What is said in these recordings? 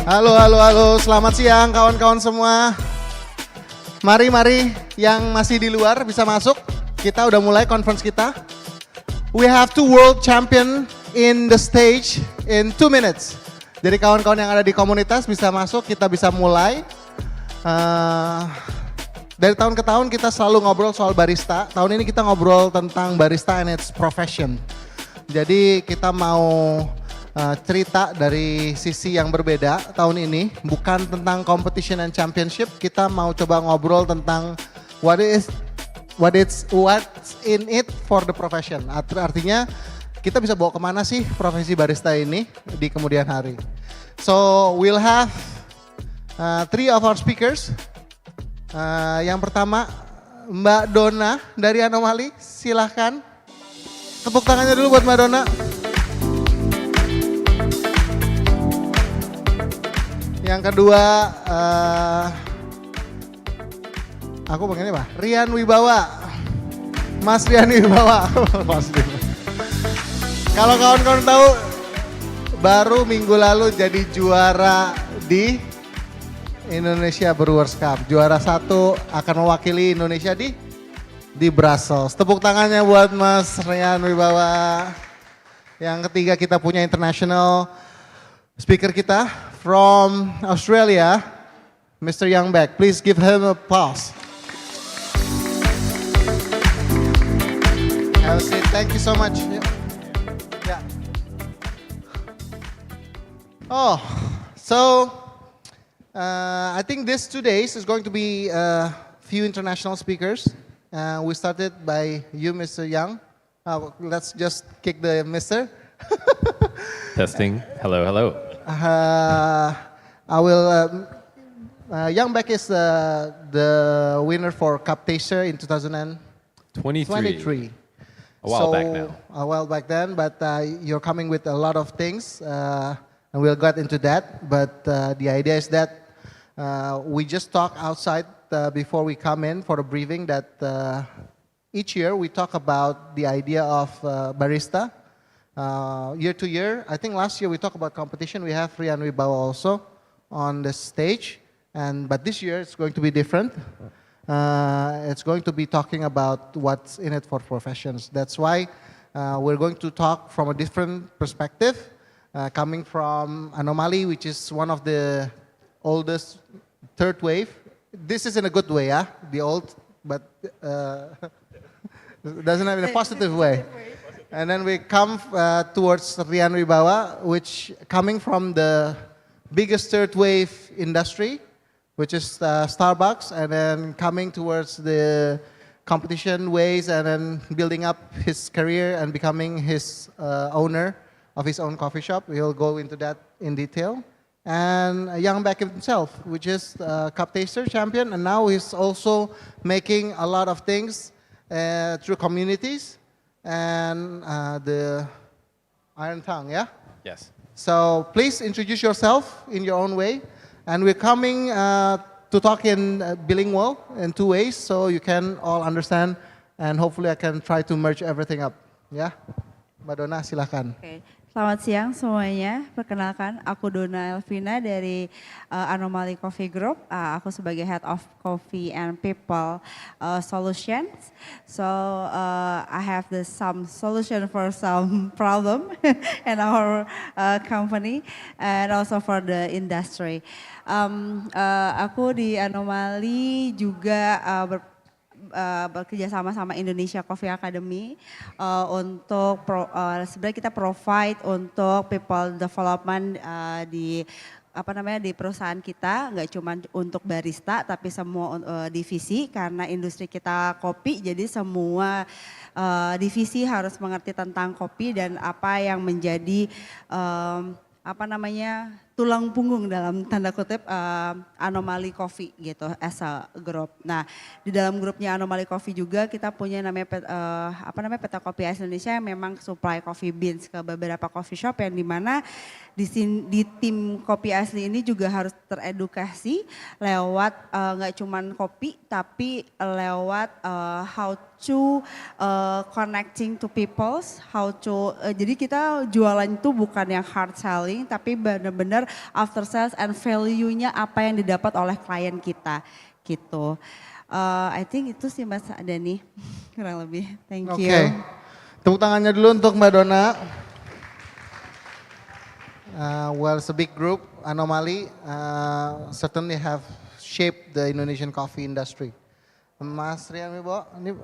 Halo, halo, halo. Selamat siang kawan-kawan semua. Mari yang masih di luar bisa masuk. Kita udah mulai conference kita. We have two world champion in the stage in 2 minutes. Jadi kawan-kawan yang ada di komunitas bisa masuk, kita bisa mulai. Dari tahun ke tahun kita selalu ngobrol soal barista. Tahun ini kita ngobrol tentang barista and its profession. Jadi kita mau cerita dari sisi yang berbeda tahun ini, bukan tentang competition and championship. Kita mau coba ngobrol tentang what's in it for the profession. Artinya kita bisa bawa kemana sih profesi barista ini di kemudian hari. So we'll have 3 of our speakers. Yang pertama Mbak Dona dari Anomali, silahkan. Tepuk tangannya dulu buat Mbak Dona. Yang kedua, aku panggilnya apa? Rian Wibawa. Mas Rian Wibawa. Kalau kawan-kawan tahu, baru minggu lalu jadi juara di Indonesia Brewers Cup. Juara 1 akan mewakili Indonesia di Brussels. Tepuk tangannya buat Mas Rian Wibawa. Yang ketiga kita punya international speaker kita from Australia, Mr. Youngback. Please give him a applause. Have a seat. Thank you so much. Yeah. Oh, so I think this 2 days is going to be a few international speakers. We started by you, Mr. Young. Let's just kick the Mr. Testing. Hello, hello. Youngback is the winner for Cup Taster in 2023. A while back now. A while back then, but you're coming with a lot of things, and we'll get into that. But the idea is that we just talk outside before we come in for a briefing that each year we talk about the idea of barista. Year to year, I think last year we talked about competition. We have Rian Wibawa also on the stage, but this year it's going to be different. It's going to be talking about what's in it for professions. That's why we're going to talk from a different perspective, coming from Anomali, which is one of the oldest third wave. This is in a good way, yeah, the old, but doesn't have in a positive way. And then we come towards Rian Wibawa, which coming from the biggest third wave industry, which is Starbucks, and then coming towards the competition ways, and then building up his career and becoming his owner of his own coffee shop. We'll go into that in detail. And Youngback himself, which is Cup Taster champion, and now he's also making a lot of things through communities. And the Iron Tongue, yeah? Yes. So please introduce yourself in your own way. And we're coming to talk in bilingual in 2 ways, so you can all understand, and hopefully I can try to merge everything up. Ya, Mbak Dona silakan. Oke. Selamat siang semuanya, perkenalkan aku Dona Elvina dari Anomali Coffee Group. Aku sebagai Head of Coffee and People Solutions. So I have some solution for some problem in our company and also for the industry. Aku di Anomali juga bekerja sama Indonesia Coffee Academy untuk sebenarnya kita provide untuk people development di perusahaan kita, nggak cuma untuk barista tapi semua divisi, karena industri kita kopi, jadi semua divisi harus mengerti tentang kopi dan apa yang menjadi tulang punggung dalam tanda kutip Anomali Coffee gitu as a group. Nah, di dalam grupnya Anomali Coffee juga kita punya namanya PT Kopi AS Indonesia yang memang supply coffee beans ke beberapa coffee shop, yang dimana di tim kopi asli ini juga harus teredukasi lewat nggak cuman kopi tapi lewat how to connecting to peoples, how to jadi kita jualan itu bukan yang hard selling tapi benar-benar after sales and value-nya apa yang didapat oleh klien kita gitu. I think itu sih Mas Dani kurang lebih. Thank you. Oke, tepuk tangannya dulu untuk Mbak Dona. Well, it's a big group. Anomaly certainly have shaped the Indonesian coffee industry. Mas Rian Wibowo, ini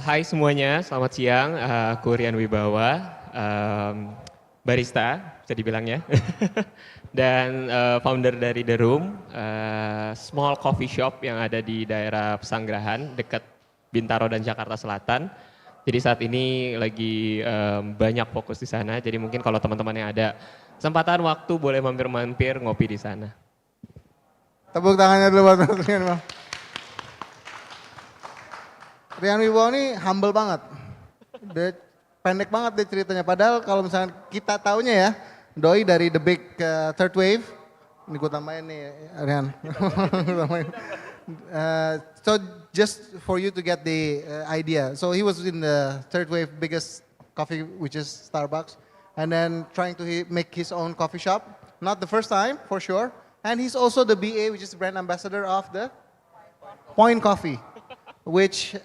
Hai semuanya, selamat siang. Aku Rian Wibawa, barista bisa dibilang ya. Dan founder dari The Room, small coffee shop yang ada di daerah Pesanggerahan dekat Bintaro dan Jakarta Selatan. Jadi saat ini lagi banyak fokus di sana. Jadi mungkin kalau teman-teman yang ada kesempatan waktu boleh mampir-mampir ngopi di sana. tepuk tangannya dulu buat Mas Rian Wibowo. Rian Wibowo ini humble banget. Dia pendek banget deh ceritanya. Padahal kalau misalnya kita taunya ya, Doi dari The Big Third Wave. Ini gue tambahin nih Rian. So just for you to get the idea. So he was in the third wave biggest coffee, which is Starbucks. And then trying to make his own coffee shop. Not the first time, for sure. And he's also the BA, which is brand ambassador of the Point Coffee. Which,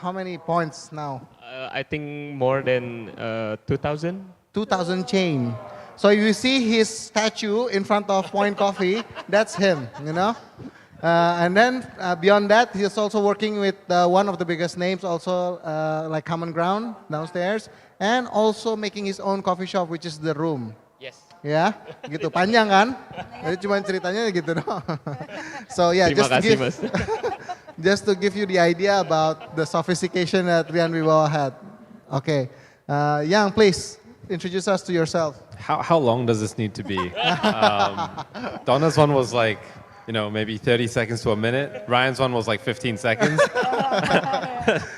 how many points now? I think more than 2,000. 2,000 chain. So if you see his statue in front of Point Coffee, that's him, you know? And then beyond that, he's also working with one of the biggest names, also like Common Ground downstairs, and also making his own coffee shop, which is The Room. Yes. Ya, gitu panjang kan? Jadi cuma ceritanya gitu dong. So yeah, Terima kasih Mas. just to give you the idea about the sophistication that Rian Wibowo had. Okay, Yang, please introduce us to yourself. How long does this need to be? Donna's one was like, maybe 30 seconds to a minute. Ryan's one was like 15 seconds.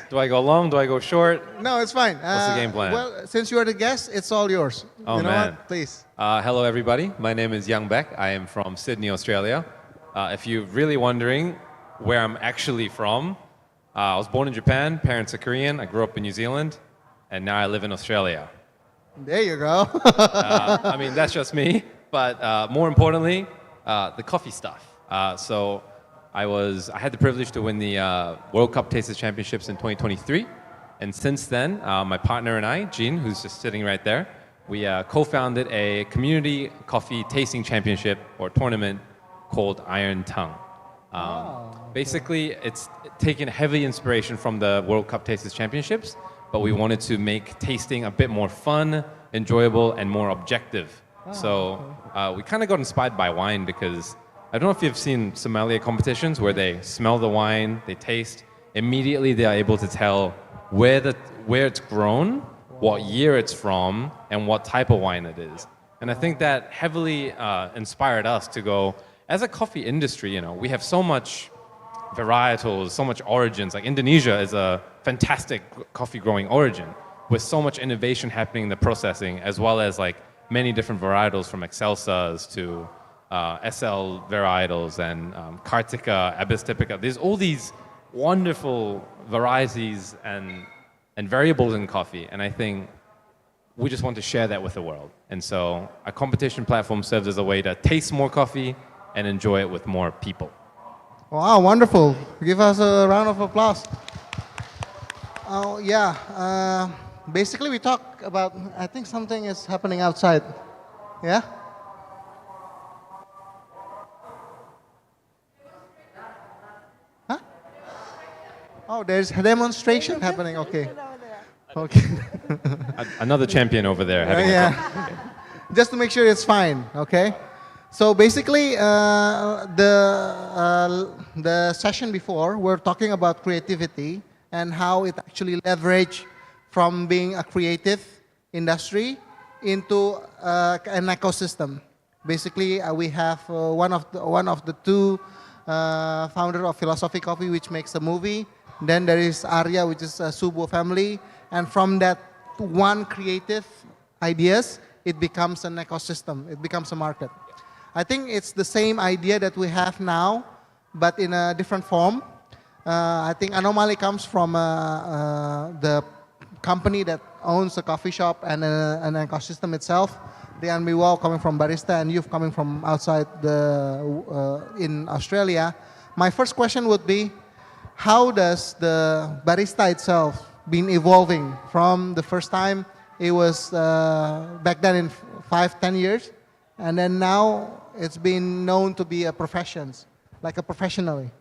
Do I go long? Do I go short? No, it's fine. What's the game plan? Well, since you are the guest, it's all yours. Oh, you know man. What? Please. Hello, everybody. My name is Yang Beck. I am from Sydney, Australia. If you're really wondering where I'm actually from, I was born in Japan. Parents are Korean. I grew up in New Zealand. And now I live in Australia. There you go. I mean, that's just me. But more importantly, the coffee stuff. So I had the privilege to win the World Cup Tasters Championships in 2023. And since then, my partner and I, Jean, who's just sitting right there, we co-founded a community coffee tasting championship or tournament called Iron Tongue. Basically, it's taken heavy inspiration from the World Cup Tasters Championships, but we wanted to make tasting a bit more fun, enjoyable, and more objective. So we kind of got inspired by wine because I don't know if you've seen sommelier competitions where they smell the wine, they taste, immediately they are able to tell where it's grown, what year it's from, and what type of wine it is. And I think that heavily inspired us to go, as a coffee industry, we have so much varietals, so much origins. Like Indonesia is a fantastic coffee growing origin with so much innovation happening in the processing, as well as like many different varietals from Excelsas to SL varietals and Kartika, Abyss typica. There's all these wonderful varieties and variables in coffee, and I think we just want to share that with the world. And so a competition platform serves as a way to taste more coffee and enjoy it with more people. Wow, wonderful. Give us a round of applause. Oh, yeah. Basically, we talk about, I think something is happening outside. Yeah? Huh? Oh, there's a demonstration happening. Okay. Okay. Another champion over there. Having Just to make sure it's fine, okay? So basically, the session before, we're talking about creativity and how it actually leverage from being a creative industry into an ecosystem. Basically, we have one of the two founder of Philosophy Coffee, which makes a movie. Then there is Arya, which is a Subo family. And from that one creative ideas, it becomes an ecosystem. It becomes a market. I think it's the same idea that we have now, but in a different form. I think Anomaly comes from the company that owns a coffee shop and an ecosystem itself. Rian Miwao coming from Barista and you've coming from outside in Australia. My first question would be, how does the Barista itself been evolving from the first time it was back then in 5-10 years, and then now it's been known to be a profession, like a professionally.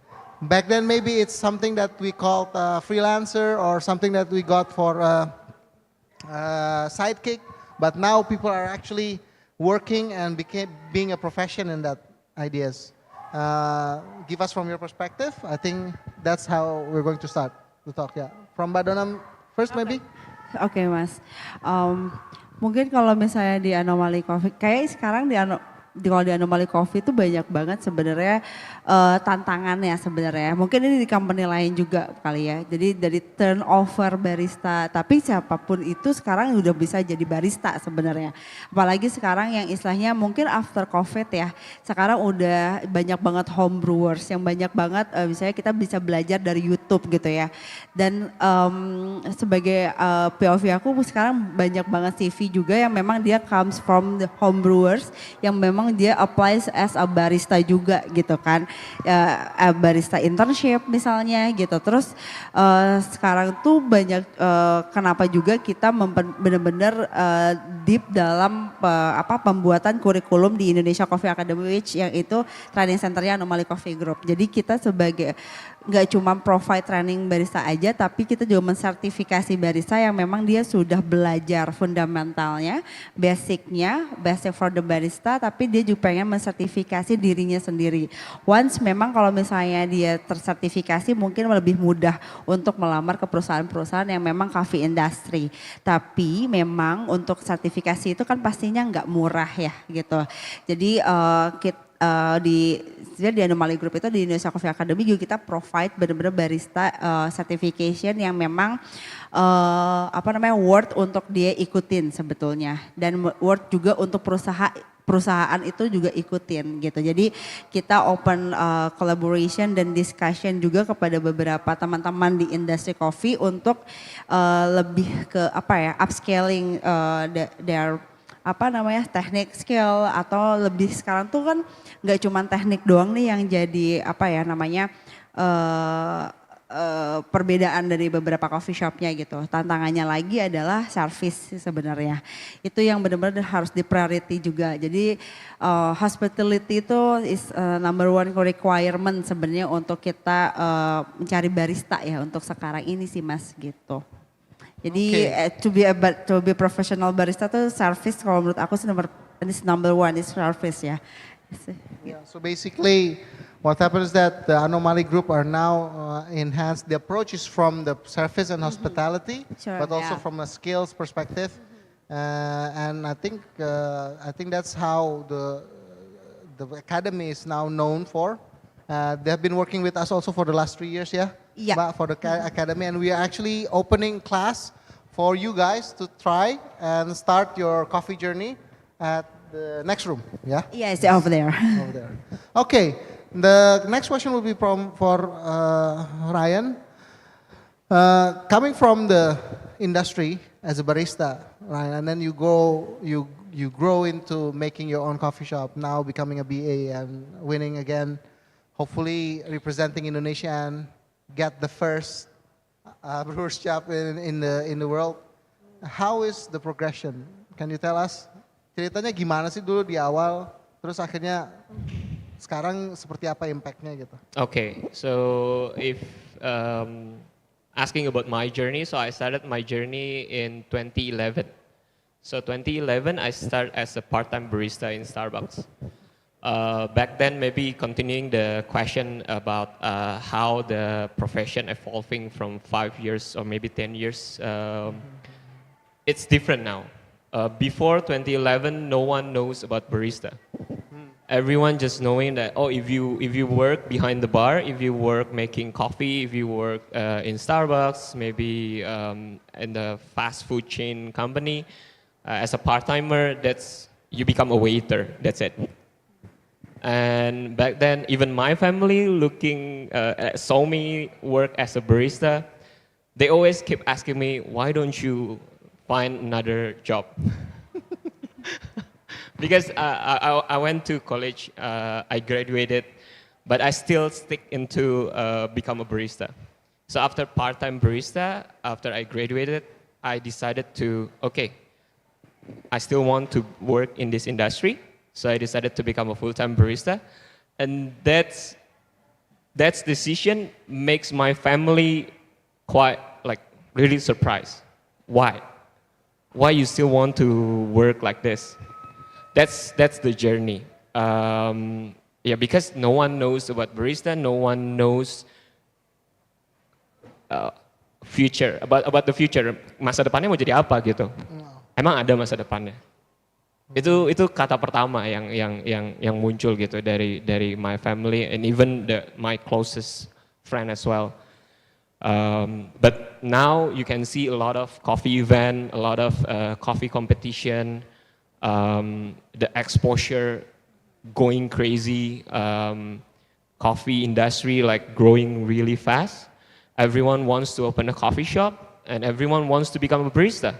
Back then maybe it's something that we called freelancer or something that we got for sidekick, but now people are actually working and being a profession in that ideas. Give us from your perspective. I think that's how we're going to start to talk. Yeah, from Mbak Dona first maybe. Oke, Mas. Mungkin kalau misalnya di Anomaly Coffee, kayak sekarang kalau di Anomaly Coffee itu banyak banget sebenarnya tantangannya sebenarnya. Mungkin ini di company lain juga kali ya. Jadi dari turnover barista, tapi siapapun itu sekarang udah bisa jadi barista sebenarnya. Apalagi sekarang yang istilahnya mungkin after COVID ya. Sekarang udah banyak banget home brewers yang banyak banget misalnya kita bisa belajar dari YouTube gitu ya. Dan sebagai POV aku sekarang banyak banget CV juga yang memang dia comes from the home brewers yang memang dia applies as a barista juga gitu kan. Barista internship misalnya gitu. Terus sekarang tuh banyak kenapa juga kita benar-benar deep dalam pembuatan kurikulum di Indonesia Coffee Academy, which yang itu training centernya Anomaly Coffee Group. Jadi kita sebagai nggak cuma provide training barista aja, tapi kita juga mensertifikasi barista yang memang dia sudah belajar fundamentalnya, basicnya, basic for the barista, tapi dia juga pengen mensertifikasi dirinya sendiri. Once memang kalau misalnya dia tersertifikasi mungkin lebih mudah untuk melamar ke perusahaan-perusahaan yang memang coffee industry. Tapi memang untuk sertifikasi itu kan pastinya nggak murah ya gitu. Jadi di Anomaly Group itu di Indonesia Coffee Academy juga kita provide benar-benar barista certification yang memang worth untuk dia ikutin sebetulnya, dan worth juga untuk perusahaan itu juga ikutin gitu. Jadi kita open collaboration dan discussion juga kepada beberapa teman-teman di industri kopi untuk lebih ke upscaling their teknik skill, atau lebih sekarang tuh kan nggak cuma teknik doang nih yang jadi perbedaan dari beberapa coffee shopnya gitu. Tantangannya lagi adalah service sebenarnya. Itu yang benar-benar harus di priority juga. Jadi hospitality itu is number one requirement sebenarnya untuk kita mencari barista ya untuk sekarang ini sih Mas gitu. Jadi to be professional barista tuh service kalau menurut aku sih number one is service ya. Yeah, so basically what happens is that the Anomaly Group are now enhanced. The approach is from the service and hospitality, but also from a skills perspective. And I think that's how the academy is now known for. They have been working with us also for the last 3 years, yeah? Yeah. For the academy, and we are actually opening class for you guys to try and start your coffee journey at the next room, yeah? Yeah, it's over there. Over there. Okay, the next question will be for Ryan. Coming from the industry as a barista, Ryan, and then you grow into making your own coffee shop, now becoming a BA and winning again, hopefully representing Indonesia and get the first brewer's shop in the world. How is the progression? Can you tell us? Ceritanya gimana sih dulu di awal, terus akhirnya sekarang seperti apa impactnya gitu? Okay, so if asking about my journey, so I started my journey in 2011. So 2011 I started as a part-time barista in Starbucks. Back then, maybe continuing the question about how the profession evolving from 5 years or maybe 10 years, it's different now. Before 2011, no one knows about barista. Everyone just knowing that, oh, if you work behind the bar, if you work making coffee, if you work in Starbucks, maybe in the fast food chain company, as a part-timer, you become a waiter, that's it. And back then, even my family saw me work as a barista. They always keep asking me, why don't you find another job? Because I went to college, I graduated, but I still stick into become a barista. So after part-time barista, after I graduated, I decided to, okay, I still want to work in this industry. So I decided to become a full-time barista. And that's decision makes my family quite like really surprised. Why? Why you still want to work like this? That's the journey. Yeah, because no one knows about barista, no one knows future about the future. Masa depannya mau jadi apa gitu? Emang ada masa depannya? Itu kata pertama yang muncul gitu dari my family and even my closest friend as well. But now you can see a lot of coffee event, a lot of coffee competition, the exposure going crazy, coffee industry like growing really fast. Everyone wants to open a coffee shop and everyone wants to become a barista.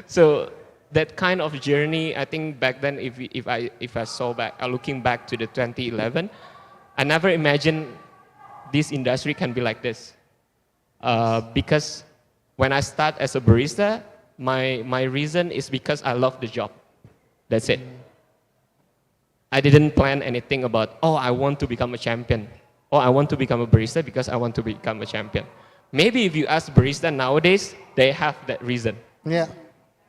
So that kind of journey, I think back then, if I saw back, looking back to the 2011, I never imagined this industry can be like this. Because when I start as a barista, my reason is because I love the job. That's it. I didn't plan anything about, oh, I want to become a champion. Oh, I want to become a barista because I want to become a champion. Maybe if you ask barista nowadays, they have that reason. Yeah.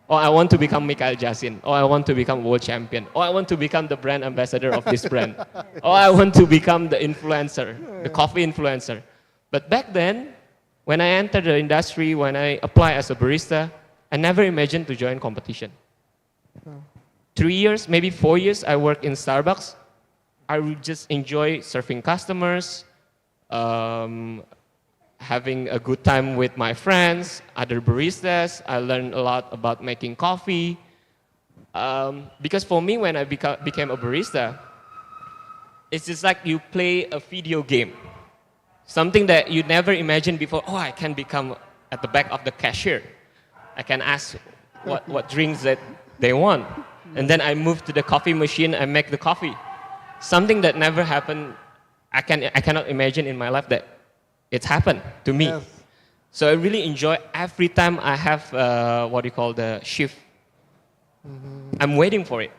Oh, I want to become Mikhail Jasin. Oh, I want to become world champion. Oh, I want to become the brand ambassador of this brand. Oh, I want to become the influencer, the coffee influencer. But back then, when I entered the industry, when I applied as a barista, I never imagined to join competition. 3 years, maybe 4 years, I worked in Starbucks. I would just enjoy serving customers, having a good time with my friends, other baristas. I learned a lot about making coffee. Because for me, when I became a barista, it's just like you play a video game. Something that you never imagined before. Oh, I can become at the back of the cashier. I can ask what drinks that they want. And then I move to the coffee machine and make the coffee. Something that never happened, I cannot imagine in my life that it's happened to me. Yes. So I really enjoy every time I have what you call the shift. I'm waiting for it.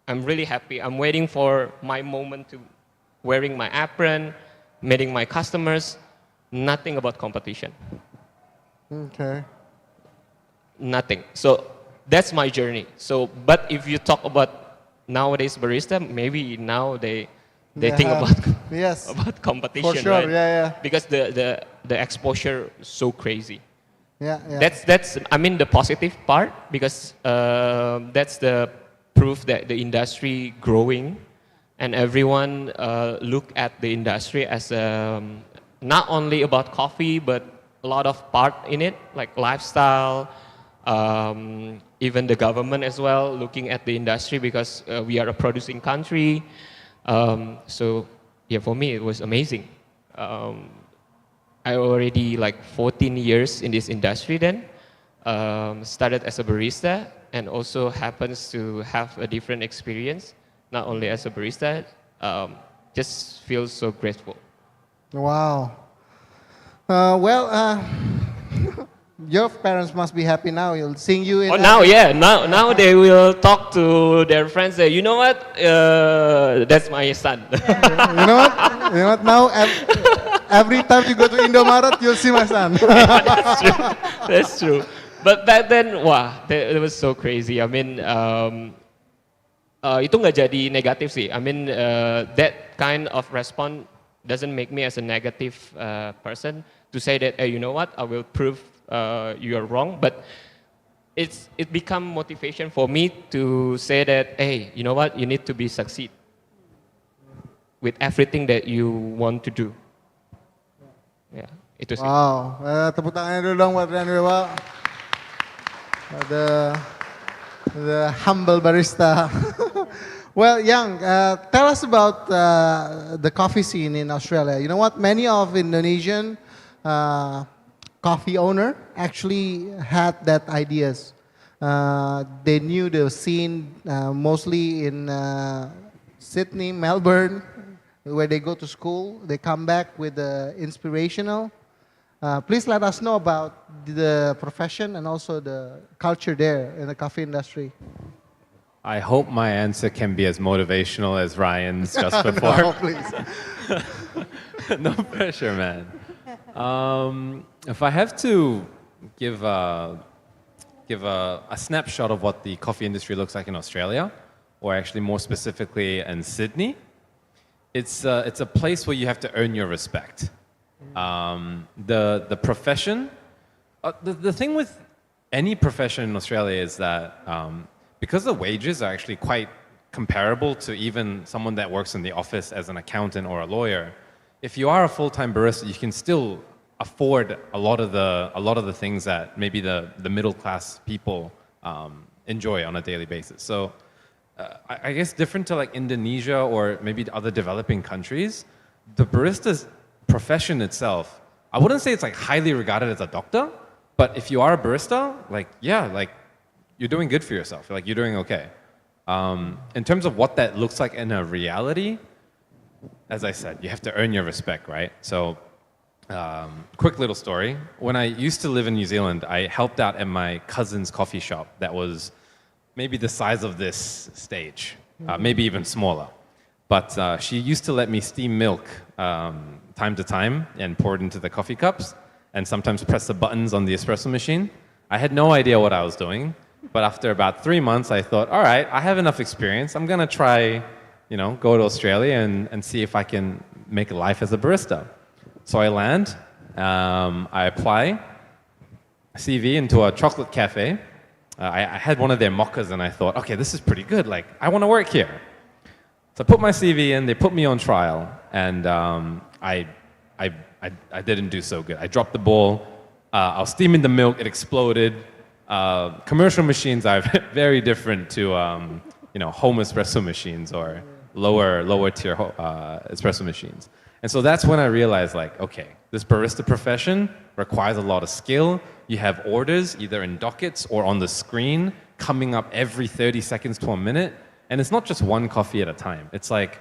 I'm really happy. I'm waiting for my moment to wearing my apron, meeting my customers. Nothing about competition. Okay. Nothing. So that's my journey. So, but if you talk about nowadays barista, maybe now they think about yes, about competition, for sure. right? Yeah. Because the exposure is so crazy. Yeah. That's I mean the positive part because that's the proof that the industry growing and everyone look at the industry as not only about coffee but a lot of part in it like lifestyle. Even the government as well looking at the industry because we are a producing country. So yeah, for me it was amazing. I already like 14 years in this industry then. Started as a barista and also happens to have a different experience, not only as a barista. Just feel so grateful. Wow. Your parents must be happy now. You'll seeing you in. Oh, now they will talk to their friends. Say, you know what? That's my son. You know what? You know what? Now every time you go to Indomaret, you'll see my son. That's true. But back then, wah, it was so crazy. I mean, itu nggak jadi negatif sih. I mean, that kind of response doesn't make me as a negative person to say that, hey, you know what? I will prove you are wrong. But it become motivation for me to say that, hey, you know what? You need to be succeed with everything that you want to do. Yeah, itu sih. Wow, tepuk tangannya dulu dong buat Rian Wiwa. The humble barista. Well, Yang, tell us about the coffee scene in Australia. You know what? Many of Indonesian coffee owner actually had that ideas. They knew the scene mostly in Sydney, Melbourne, where they go to school. They come back with inspirational. Please let us know about the profession and also the culture there in the coffee industry. I hope my answer can be as motivational as Ryan's just before. No, please. No pressure, man. If I have to give a snapshot of what the coffee industry looks like in Australia, or actually more specifically in Sydney, it's a place where you have to earn your respect. The profession, the thing with any profession in Australia is that because the wages are actually quite comparable to even someone that works in the office as an accountant or a lawyer, if you are a full-time barista, you can still afford a lot of the things that maybe the middle-class people enjoy on a daily basis. So I guess different to like Indonesia or maybe other developing countries, the barista's profession itself, I wouldn't say it's like highly regarded as a doctor, but if you are a barista, like, yeah, like you're doing good for yourself. Like you're doing okay. In terms of what that looks like in a reality, as I said, you have to earn your respect, right? So quick little story. When I used to live in New Zealand, I helped out at my cousin's coffee shop that was maybe the size of this stage, maybe even smaller. But she used to let me steam milk time to time and pour it into the coffee cups and sometimes press the buttons on the espresso machine. I had no idea what I was doing, but after about 3 months, I thought, all right, I have enough experience. I'm gonna try, go to Australia and see if I can make a life as a barista. So I land, I apply CV into a chocolate cafe. I had one of their mochas and I thought, okay, this is pretty good. Like, I want to work here. So I put my CV in, they put me on trial, and I didn't do so good. I dropped the ball. I was steaming the milk, it exploded. Commercial machines are very different to home espresso machines or lower tier espresso machines. And so that's when I realized, like, okay, this barista profession requires a lot of skill. You have orders either in dockets or on the screen coming up every 30 seconds to a minute. And it's not just one coffee at a time. It's like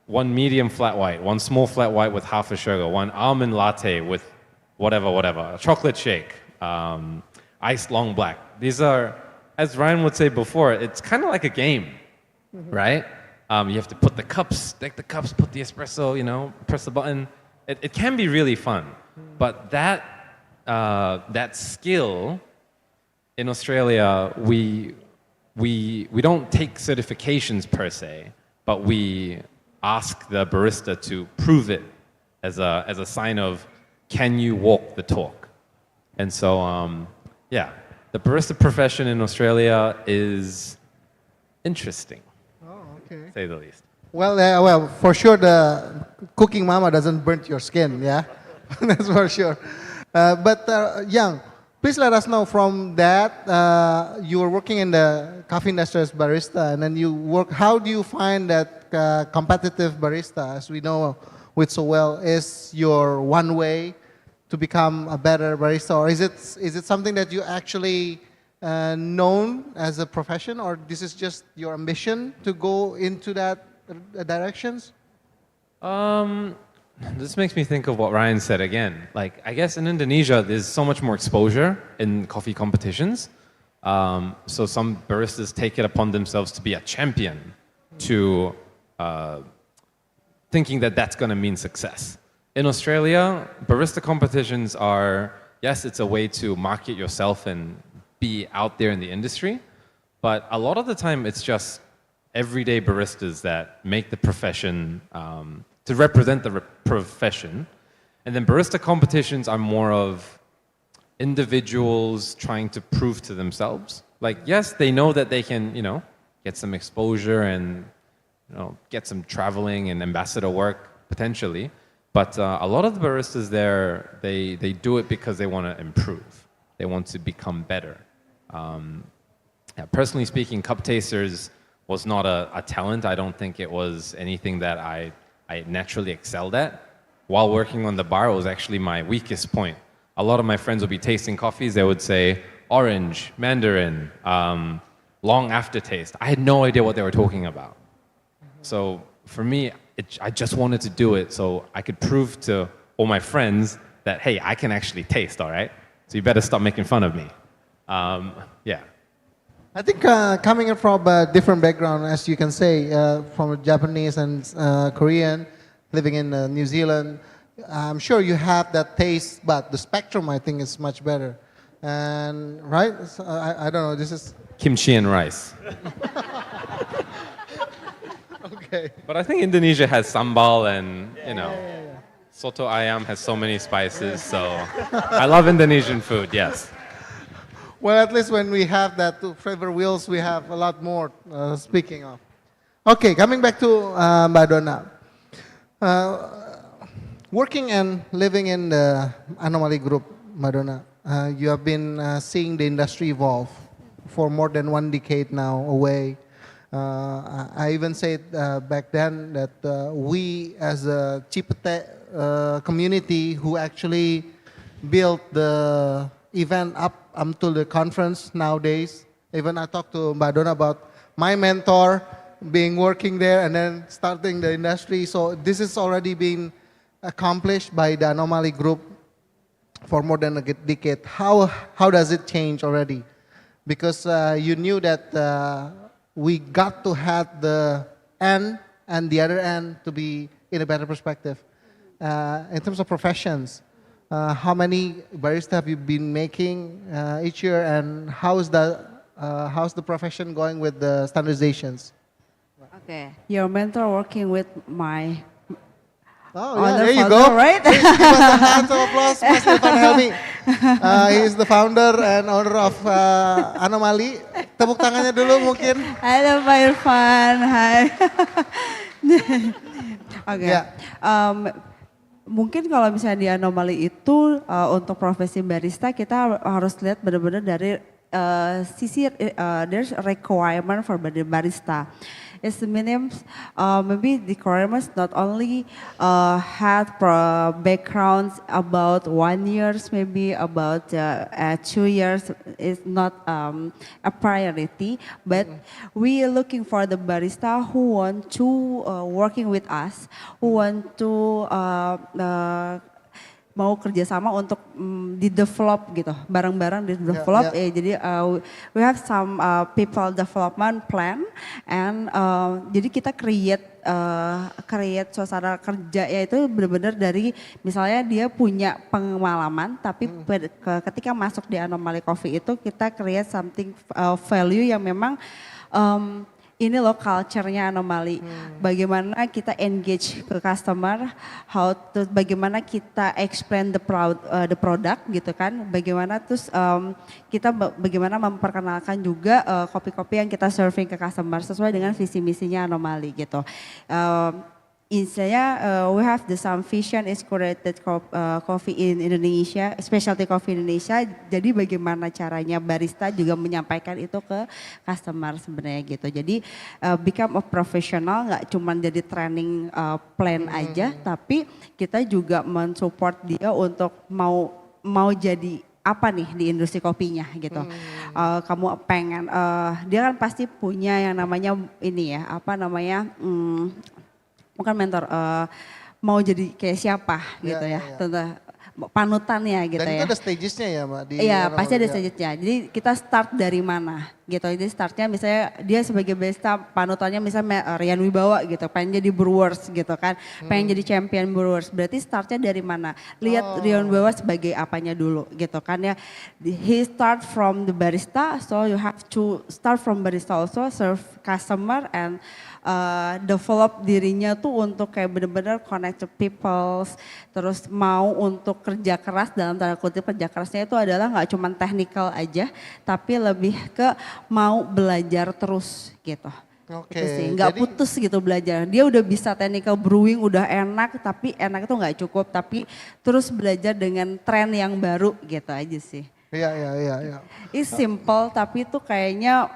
one medium flat white, one small flat white with half a sugar, one almond latte with whatever, a chocolate shake, iced long black. These are, as Ryan would say before, it's kind of like a game, right? You have to put the cups, stack the cups, put the espresso, press the button. It can be really fun. But that skill in Australia, we don't take certifications per se, but we ask the barista to prove it as a sign of, can you walk the talk? And so, the barista profession in Australia is interesting. Okay. Say the least. Well, for sure the cooking mama doesn't burn your skin, yeah? That's for sure. But Yang, please let us know from that, you were working in the coffee industry as barista, and then how do you find that competitive barista, as we know with so well, is your one way to become a better barista? Or is it something that you actually known as a profession, or this is just your ambition to go into that directions? This makes me think of what Ryan said again. Like, I guess in Indonesia, there's so much more exposure in coffee competitions. So some baristas take it upon themselves to be a champion, to thinking that that's going to mean success. In Australia, barista competitions are, yes, it's a way to market yourself and be out there in the industry, but a lot of the time it's just everyday baristas that make the profession, to represent the profession. And then barista competitions are more of individuals trying to prove to themselves. Like, yes, they know that they can, get some exposure and, get some traveling and ambassador work potentially. But a lot of the baristas there, they do it because they want to improve. They want to become better. Personally speaking, cup tasters was not a talent. I don't think it was anything that I naturally excelled at. While working on the bar, it was actually my weakest point. A lot of my friends would be tasting coffees. They would say, orange, mandarin, long aftertaste. I had no idea what they were talking about. So for me, I just wanted to do it so I could prove to all my friends that, hey, I can actually taste, all right? So you better stop making fun of me. Yeah. I think coming from a different background, as you can say, from Japanese and Korean, living in New Zealand, I'm sure you have that taste, but the spectrum I think is much better. And right, so I don't know. This is Kimchi and rice. okay. But I think Indonesia has sambal and, you know, soto ayam has so many spices. So I love Indonesian food, yes. Well, at least when we have that two flavor wheels, we have a lot more. Speaking of, okay, coming back to Mbak Donna. Working and living in the Anomaly Group, Mbak Donna, you have been seeing the industry evolve for more than 1 decade now away. I even said back then that we as a Cipete community who actually built the event up until the conference nowadays. Even I talked to Mbak Donna about my mentor being working there and then starting the industry. So this is already been accomplished by the Anomaly Group for more than a decade. How does it change already? Because you knew that we got to have the end and the other end to be in a better perspective. In terms of professions, how many barista have you been making each year, and how's the profession going with the standardizations? Okay, your mentor working with my Oh On yeah, the there you founder, go. right? Please give us a hand of applause, Mas Irfan Helmi. He is the founder and owner of Anomaly. Tepuk tangannya dulu mungkin. Halo Pak Irfan, hai. Oke, Ya. mungkin kalau misalnya di Anomaly itu untuk profesi barista kita harus lihat benar-benar dari sisi there's a requirement for the barista. It's the minimum, maybe the requirements not only had backgrounds about 1 year, maybe about 2 years is not a priority, but we are looking for the barista who want to working with us, who want to mau kerjasama untuk di-develop gitu, bareng-bareng di-develop. Jadi we have some people development plan and jadi kita create suasana kerja yaitu benar-benar dari misalnya dia punya pengalaman tapi ketika masuk di Anomaly Coffee itu kita create something value yang memang ini loh culture-nya Anomaly. Bagaimana kita engage ke customer, bagaimana kita explain the product gitu kan. Bagaimana terus kita bagaimana memperkenalkan juga kopi-kopi yang kita serving ke customer sesuai dengan visi misinya Anomaly gitu. Intinya we have the some vision is curated coffee in Indonesia, specialty coffee Indonesia. Jadi bagaimana caranya barista juga menyampaikan itu ke customer sebenarnya gitu. Jadi become a professional, nggak cuma jadi training plan aja, tapi kita juga mensupport dia untuk mau jadi apa nih di industri kopinya gitu. Kamu pengen, dia kan pasti punya yang namanya ini ya, apa namanya, bukan mentor, mau jadi kayak siapa gitu ya. Tentu panutannya gitu. Dan itu ada stagesnya ya Mbak? Iya pasti ada stagesnya. Jadi kita start dari mana gitu. Jadi startnya misalnya dia sebagai barista panutannya misalnya Rian Wibawa gitu. Pengen jadi brewers gitu kan. Pengen jadi champion brewers. Berarti startnya dari mana? Lihat Rian Wibawa sebagai apanya dulu gitu kan ya. He start from the barista, so you have to start from barista also, serve customer and develop dirinya tuh untuk kayak benar-benar connect to people, terus mau untuk kerja keras, dalam tanda kutip kerja kerasnya itu adalah nggak cuma technical aja, tapi lebih ke mau belajar terus gitu. Oke. Gitu sih, nggak putus gitu belajar. Dia udah bisa technical brewing, udah enak, tapi enak itu nggak cukup, tapi terus belajar dengan tren yang baru gitu aja sih. Iya. It's simple, tapi itu kayaknya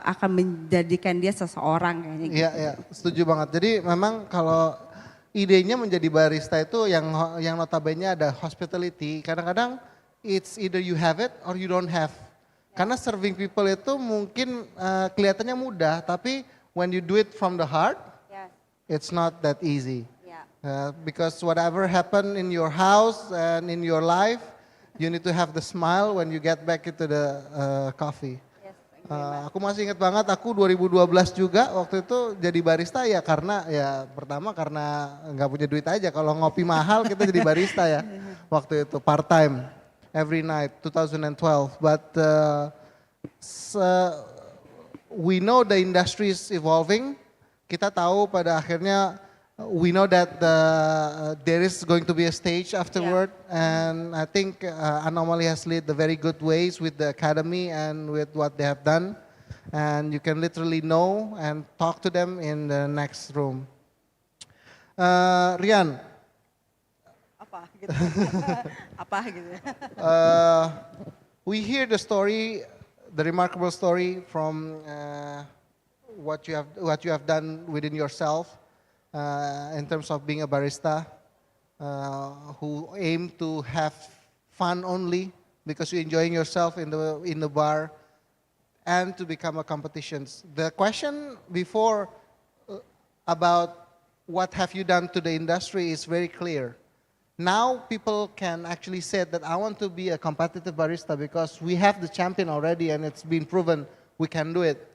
akan menjadikan dia seseorang kayaknya gitu. Iya, setuju banget. Jadi memang kalau idenya menjadi barista itu yang notabene ada hospitality, kadang-kadang it's either you have it or you don't have. Karena serving people itu mungkin kelihatannya mudah, tapi when you do it from the heart, Yes. it's not that easy. Yeah. Because whatever happened in your house and in your life, you need to have the smile when you get back into the coffee. Yes. Agree. Aku masih ingat banget, aku 2012 juga waktu itu jadi barista ya karena ya pertama karena nggak punya duit aja. Kalau ngopi mahal kita jadi barista ya waktu itu part time every night 2012. But we know the industry is evolving. Kita tahu pada akhirnya we know that there is going to be a stage afterward, and I think Anomaly has led the very good ways with the academy and with what they have done, and you can literally know and talk to them in the next room. Rian, Apa gitu? Apa gitu? we hear the story, the remarkable story from what you have done within yourself. In terms of being a barista, who aim to have fun only because you're enjoying yourself in the bar, and to become a competitions. The question before about what have you done to the industry is very clear. Now people can actually say that I want to be a competitive barista because we have the champion already and it's been proven we can do it.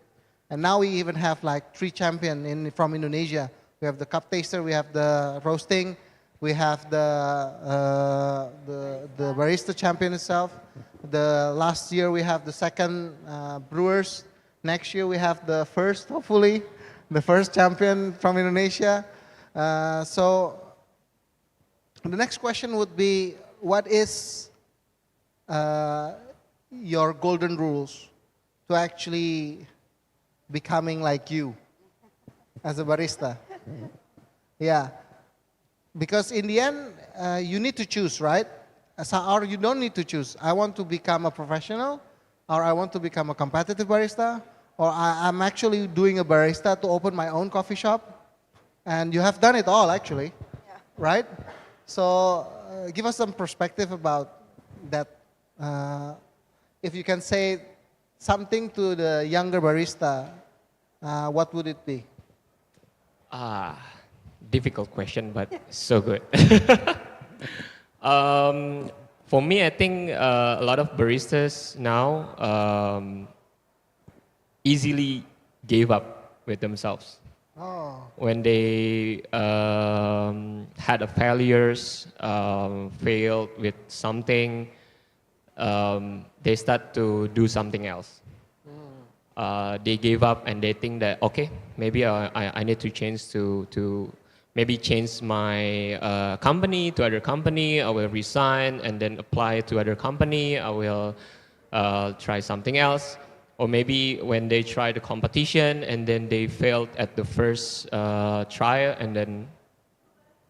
And now we even have like 3 champions from Indonesia. We have the cup taster, we have the roasting, we have the barista champion itself. The last year we have the 2nd brewers. Next year we have the first, hopefully, the first champion from Indonesia. So the next question would be, what is your golden rules to actually becoming like you as a barista? Yeah, because in the end, you need to choose, right? Or you don't need to choose. I want to become a professional, or I want to become a competitive barista, or I'm actually doing a barista to open my own coffee shop. And you have done it all, actually, right? So give us some perspective about that. If you can say something to the younger barista, what would it be? Difficult question, but so good. For me, I think a lot of baristas now easily gave up with themselves. Oh. When they had a failures, failed with something, they start to do something else. They gave up and they think that, okay, maybe I need to change to maybe change my company to other company. I will resign and then apply to other company. I will try something else. Or maybe when they try the competition and then they failed at the first trial and then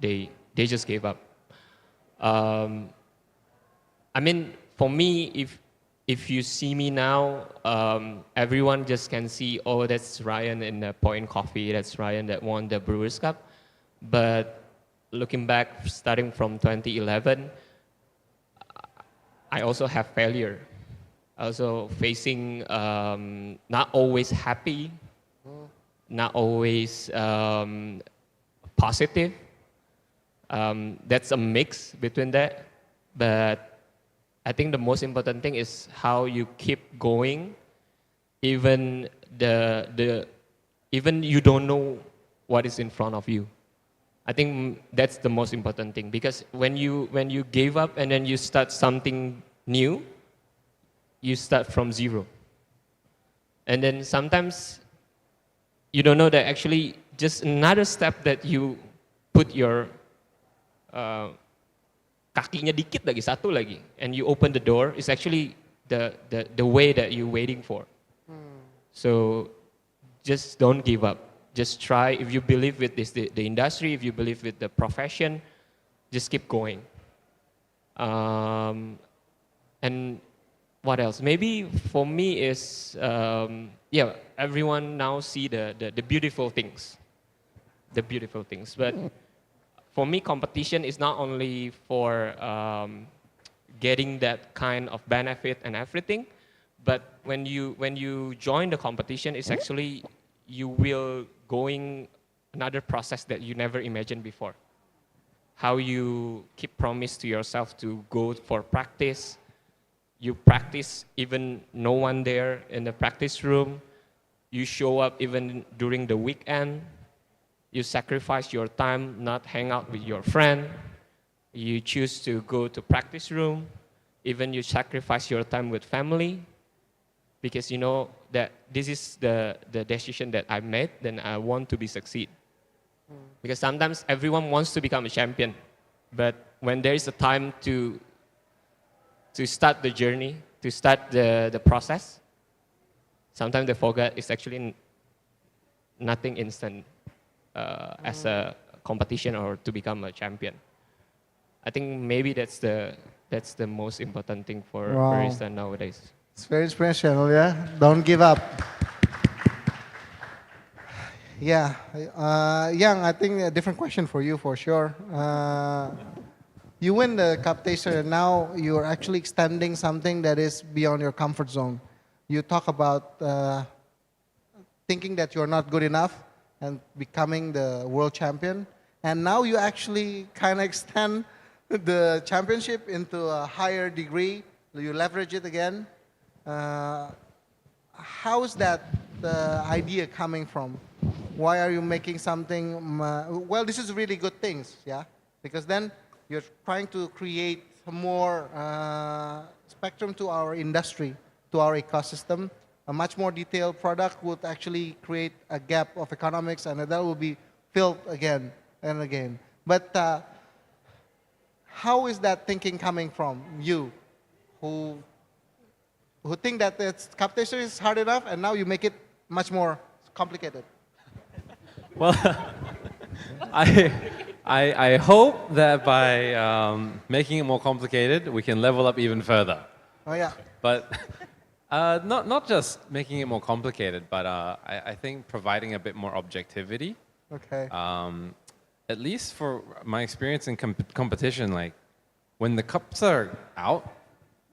they just gave up. I mean, for me, if you see me now, everyone just can see, oh, that's Ryan in the Point Coffee, that's Ryan that won the Brewers Cup. But looking back, starting from 2011, I also have failure. Also facing not always happy, not always positive. That's a mix between that. But I think the most important thing is how you keep going, even even you don't know what is in front of you. I think that's the most important thing, because when you gave up and then you start something new, you start from zero. And then sometimes you don't know that actually just another step that you put your kakinya dikit lagi, satu lagi, and you open the door, is actually the way that you're waiting for. So just don't give up. Just try. If you believe with this, the industry, if you believe with the profession, just keep going. And what else? Maybe for me is, everyone now see the beautiful things. The beautiful things. But for me, competition is not only for getting that kind of benefit and everything. But when you join the competition, it's actually you will going another process that you never imagined before. How you keep promise to yourself to go for practice. You practice even no one there in the practice room. You show up even during the weekend. You sacrifice your time, not hang out with your friend. You choose to go to practice room. Even you sacrifice your time with family. Because you know that this is the decision that I made, then I want to be succeed. Because sometimes everyone wants to become a champion. But when there is a time to start the journey, to start the process, sometimes they forget it's actually nothing instant as a competition or to become a champion. I think maybe that's the most important thing for barista nowadays. It's very inspirational, yeah? Don't give up. Yeah, Yang, I think a different question for you for sure. You win the cup taster and now you're actually extending something that is beyond your comfort zone. You talk about thinking that you're not good enough and becoming the world champion. And now you actually kind of extend the championship into a higher degree. You leverage it again. How is that idea coming from? Why are you making something? Well, this is really good things, yeah? Because then you're trying to create more spectrum to our industry, to our ecosystem. A much more detailed product would actually create a gap of economics, and that will be filled again and again. But how is that thinking coming from you, who think that cup taster is hard enough, and now you make it much more complicated? Well, I hope that by making it more complicated, we can level up even further. Oh yeah. But not just making it more complicated, but I think providing a bit more objectivity. Okay. At least for my experience in competition, like when the cups are out,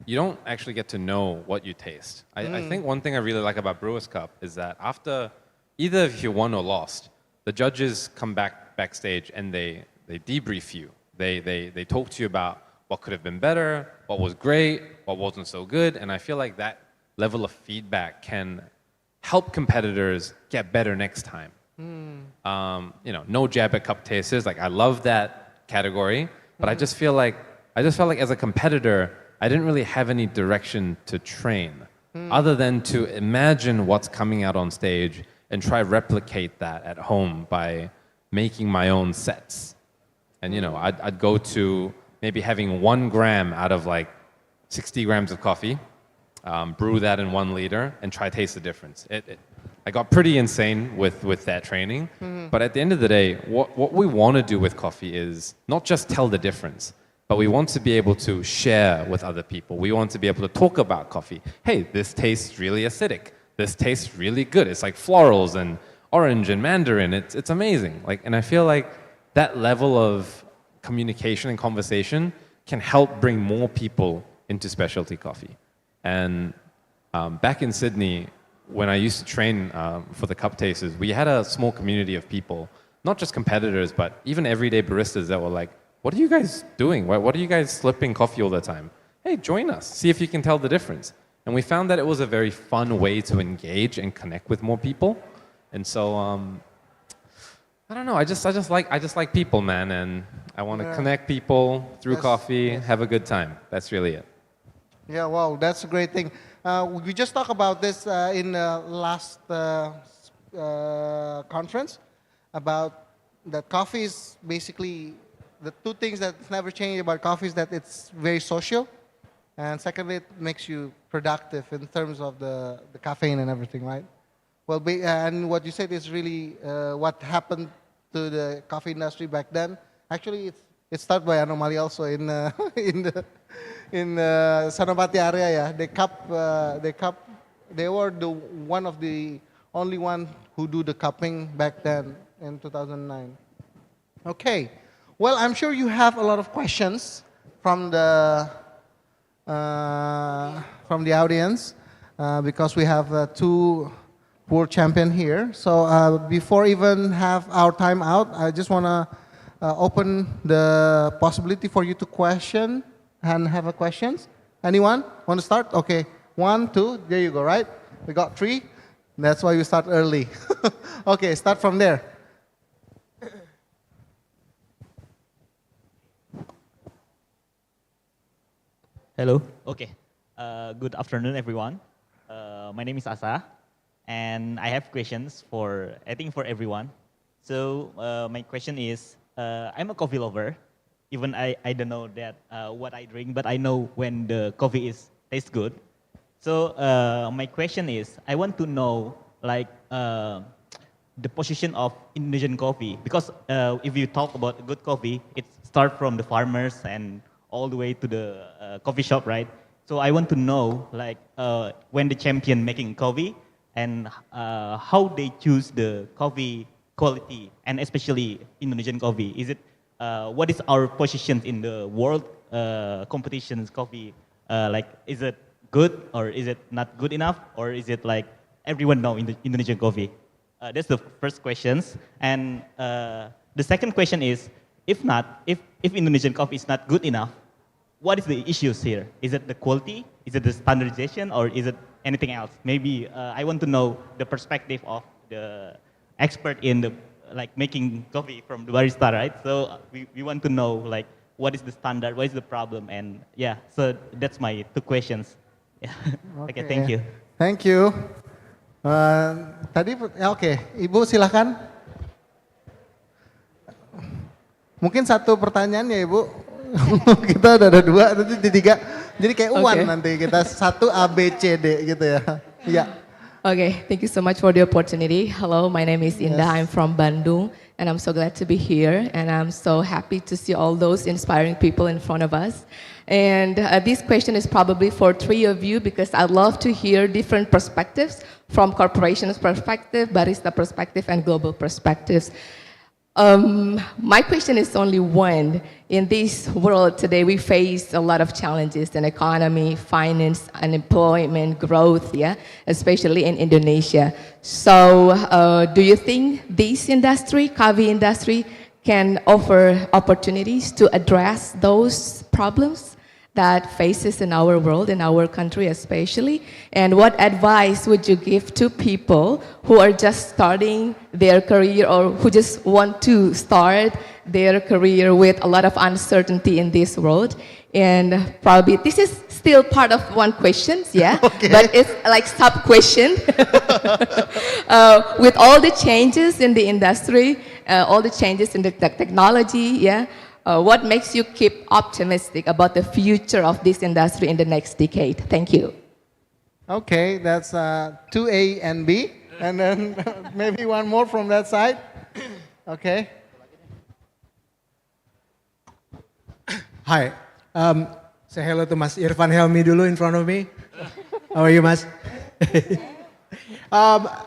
you don't actually get to know what you taste. I think one thing I really like about Brewers Cup is that after either if you won or lost, the judges come backstage and they debrief you. They talk to you about what could have been better, what was great, what wasn't so good, and I feel like that level of feedback can help competitors get better next time. You know, no jab at cup tasters. Like I love that category, but I just felt like as a competitor, I didn't really have any direction to train, other than to imagine what's coming out on stage and try replicate that at home by making my own sets. And you know, I'd go to maybe having 1 gram out of like 60 grams of coffee, brew that in 1 liter, and try to taste the difference. I got pretty insane with that training. But at the end of the day, what we want to do with coffee is not just tell the difference, but we want to be able to share with other people. We want to be able to talk about coffee. Hey, this tastes really acidic. This tastes really good. It's like florals and orange and mandarin. It's amazing. Like, and I feel like that level of communication and conversation can help bring more people into specialty coffee. And back in Sydney, when I used to train for the cup tasters, we had a small community of people, not just competitors, but even everyday baristas that were like, what are you guys doing? What are you guys slipping coffee all the time? Hey, join us. See if you can tell the difference. And we found that it was a very fun way to engage and connect with more people. And so, I don't know. I just like people, man, and I want to connect people through coffee, have a good time. That's really it. Yeah, wow, that's a great thing. We just talked about this in the last conference about that coffee is basically the 2 things that never change about coffee is that it's very social, and secondly, it makes you productive in terms of the caffeine and everything, right? Well, and what you said is really what happened to the coffee industry back then. Actually, it started by Anomaly also in in Sanopati area. Yeah, they were one of the only one who do the cupping back then in 2009. Okay, well, I'm sure you have a lot of questions from the from the audience because we have two world champion here. So before even have our time out, I just want to open the possibility for you to question and have a questions. Anyone want to start? Okay, 1, 2, there you go, right? We got 3. That's why we start early. Okay, start from there. Hello. Okay. Good afternoon, everyone. My name is Asa, and I have questions for, I think, for everyone. So my question is, I'm a coffee lover. Even I don't know that what I drink, but I know when the coffee tastes good. So my question is, I want to know like the position of Indonesian coffee, because if you talk about good coffee, it starts from the farmers and all the way to the coffee shop, right? So I want to know like when the champion making coffee and how they choose the coffee quality, and especially Indonesian coffee. Is it what is our position in the world competitions coffee? Like, is it good or is it not good enough, or is it like everyone know in the Indonesian coffee? That's the first questions. And the second question is, if not, if Indonesian coffee is not good enough, what is the issues here? Is it the quality? Is it the standardization, or is it anything else? Maybe I want to know the perspective of the expert in the like making coffee from the barista, right? So we want to know like what is the standard, what is the problem, and yeah. So that's my 2 questions. Yeah. Okay, thank you. Thank you. Tadi oke, Ibu silahkan. Mungkin satu pertanyaan ya Ibu. Kita udah ada 2, nanti di 3. Jadi kayak uan nanti kita 1 A B C D gitu ya. Iya. Okay, thank you so much for the opportunity. Hello, my name is Indah. I'm from Bandung, and I'm so glad to be here. And I'm so happy to see all those inspiring people in front of us. And this question is probably for 3 of you, because I'd love to hear different perspectives, from corporations perspective, barista perspective, and global perspectives. My question is only one. In this world today, we face a lot of challenges in economy, finance, unemployment, growth, yeah, especially in Indonesia. So do you think this industry, coffee industry, can offer opportunities to address those problems that faces in our world, in our country especially? And what advice would you give to people who are just starting their career, or who just want to start their career with a lot of uncertainty in this world? And probably this is still part of one question, yeah, Okay. but it's like sub-question. With all the changes in the industry, all the changes in the technology, yeah, what makes you keep optimistic about the future of this industry in the next decade? Thank you. Okay, that's 2A and B. And then maybe one more from that side. Okay. Hi. Say hello to Mas Irfan Helmi dulu in front of me. How are you, Mas?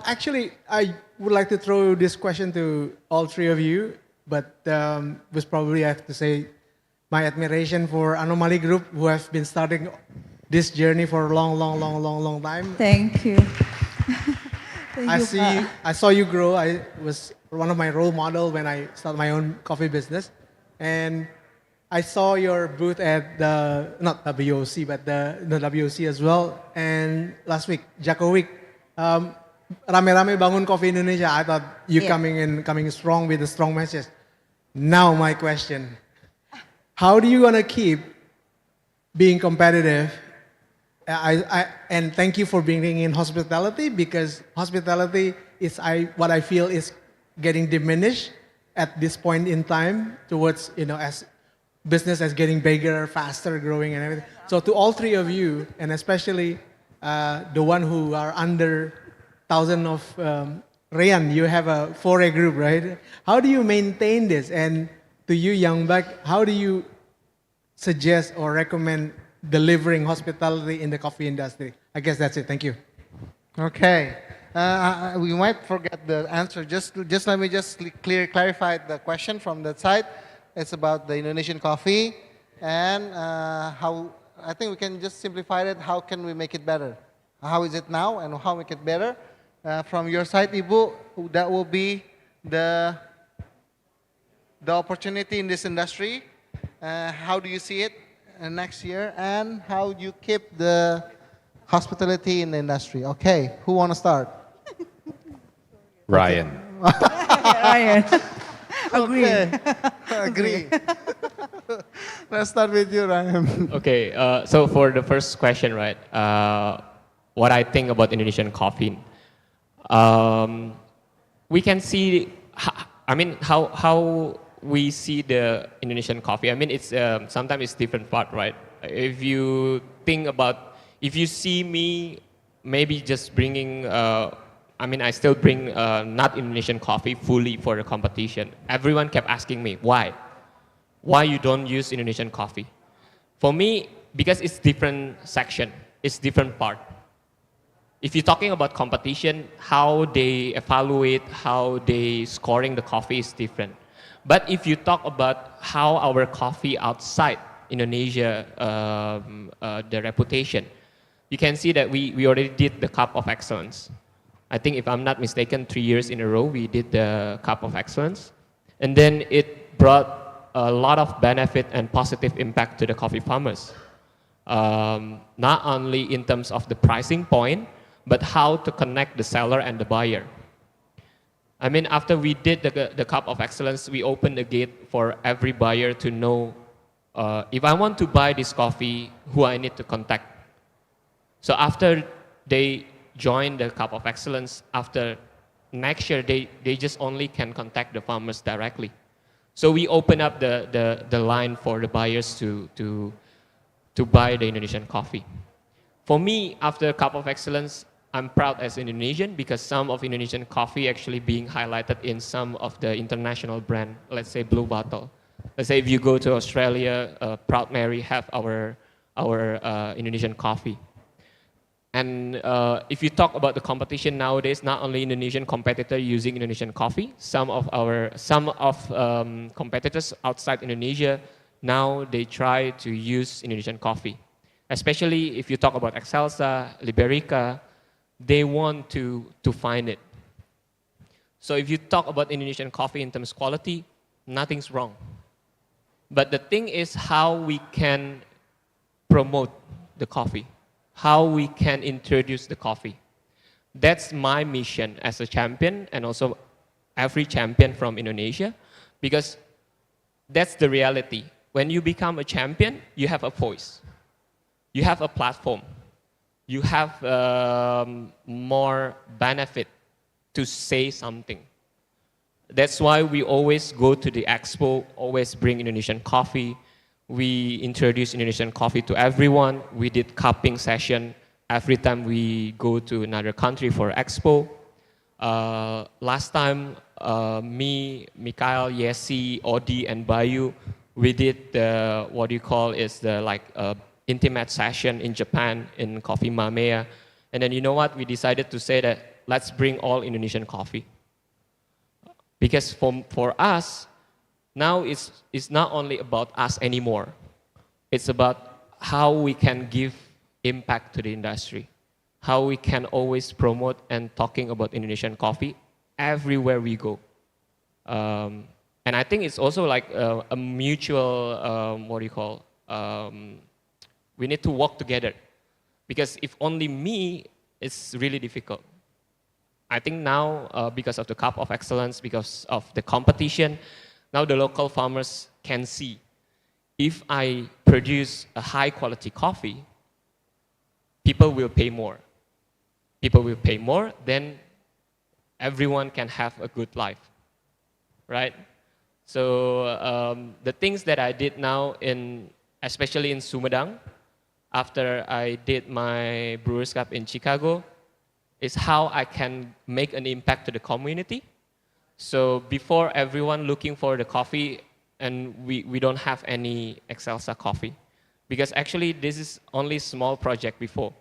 Actually, I would like to throw this question to all 3 of you, but was probably, I have to say, my admiration for Anomaly Group, who have been starting this journey for a long time. Thank you. I saw you grow. I was one of my role model when I started my own coffee business, and I saw your booth at the, not WOC, but the WOC as well. And last week, Jacko Week, rame-rame bangun Coffee Indonesia. I thought you coming strong with a strong message. Now my question, how do you want to keep being competitive? And thank you for bringing in hospitality, because hospitality is what I feel is getting diminished at this point in time towards, as business is getting bigger, faster growing and everything. So to all 3 of you, and especially the one who are under 1,000 of Rayan, you have a 4A group, right? How do you maintain this? And to you, Young Buck, how do you suggest or recommend delivering hospitality in the coffee industry? I guess that's it. Thank you. Okay. We might forget the answer. Just let me just clarify the question from that side. It's about the Indonesian coffee and how I think we can just simplify it. How can we make it better? How is it now and how make it better? From your side, Ibu, that will be the opportunity in this industry. How do you see it next year, and how you keep the hospitality in the industry? Okay, who want to start? Ryan. Ryan. Agree. Okay. Agree. Let's start with you, Ryan. Okay, so for the first question, right, what I think about Indonesian coffee, we can see, how we see the Indonesian coffee. I mean, it's sometimes it's different part, right? If you think about, if you see me, maybe just bringing, I still bring not Indonesian coffee fully for the competition. Everyone kept asking me, why? Why you don't use Indonesian coffee? For me, because it's different section, it's different part. If you're talking about competition, how they evaluate, how they scoring the coffee is different. But if you talk about how our coffee outside Indonesia, the reputation, you can see that we already did the Cup of Excellence. I think if I'm not mistaken, 3 years in a row, we did the Cup of Excellence. And then it brought a lot of benefit and positive impact to the coffee farmers. Not only in terms of the pricing point, but how to connect the seller and the buyer. I mean, after we did the Cup of Excellence, we opened the gate for every buyer to know, if I want to buy this coffee, who I need to contact. So after they join the Cup of Excellence, after next year, they just only can contact the farmers directly. So we open up the line for the buyers to buy the Indonesian coffee. For me, after Cup of Excellence, I'm proud as an Indonesian because some of Indonesian coffee actually being highlighted in some of the international brand, let's say Blue Bottle. Let's say if you go to Australia, Proud Mary have our Indonesian coffee. And if you talk about the competition nowadays, not only Indonesian competitor using Indonesian coffee, some of competitors outside Indonesia, now they try to use Indonesian coffee. Especially if you talk about Excelsa, Liberica, they want to find it. So if you talk about Indonesian coffee in terms of quality, nothing's wrong. But the thing is how we can promote the coffee, how we can introduce the coffee. That's my mission as a champion and also every champion from Indonesia, because that's the reality. When you become a champion, you have a voice. You have a platform. You have more benefit to say something. That's why we always go to the expo, always bring Indonesian coffee. We introduce Indonesian coffee to everyone. We did cupping session every time we go to another country for expo. Last time, me, Mikael, Yesi, Odi, and Bayu, we did the, what you call is the intimate session in Japan in Coffee Mamea. And then you know what? We decided to say that let's bring all Indonesian coffee. Because for us, now it's not only about us anymore. It's about how we can give impact to the industry. How we can always promote and talking about Indonesian coffee everywhere we go. And I think it's also like a mutual, we need to work together. Because if only me, it's really difficult. I think now, because of the Cup of Excellence, because of the competition, now the local farmers can see, if I produce a high quality coffee, people will pay more. People will pay more, then everyone can have a good life, right? So the things that I did now, especially in Sumedang, after I did my Brewers Cup in Chicago, is how I can make an impact to the community. So before everyone looking for the coffee, and we don't have any Excelsa coffee, because actually this is only small project before.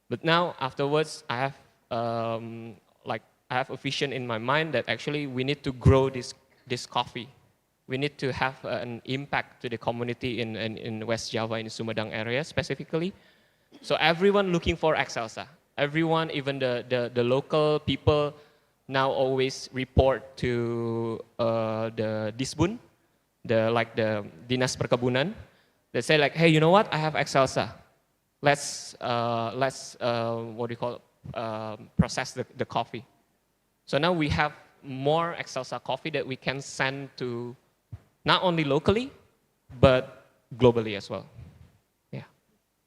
But now afterwards, I have I have a vision in my mind that actually we need to grow this coffee We need to have an impact to the community in West Java, in Sumedang area specifically. So everyone looking for Excelsa. Everyone, even the local people, now always report to the Disbun, the Dinas Perkebunan. They say like, hey, you know what? I have Excelsa. Let's what do you call it? Process the coffee. So now we have more Excelsa coffee that we can send to not only locally, but globally as well. Yeah,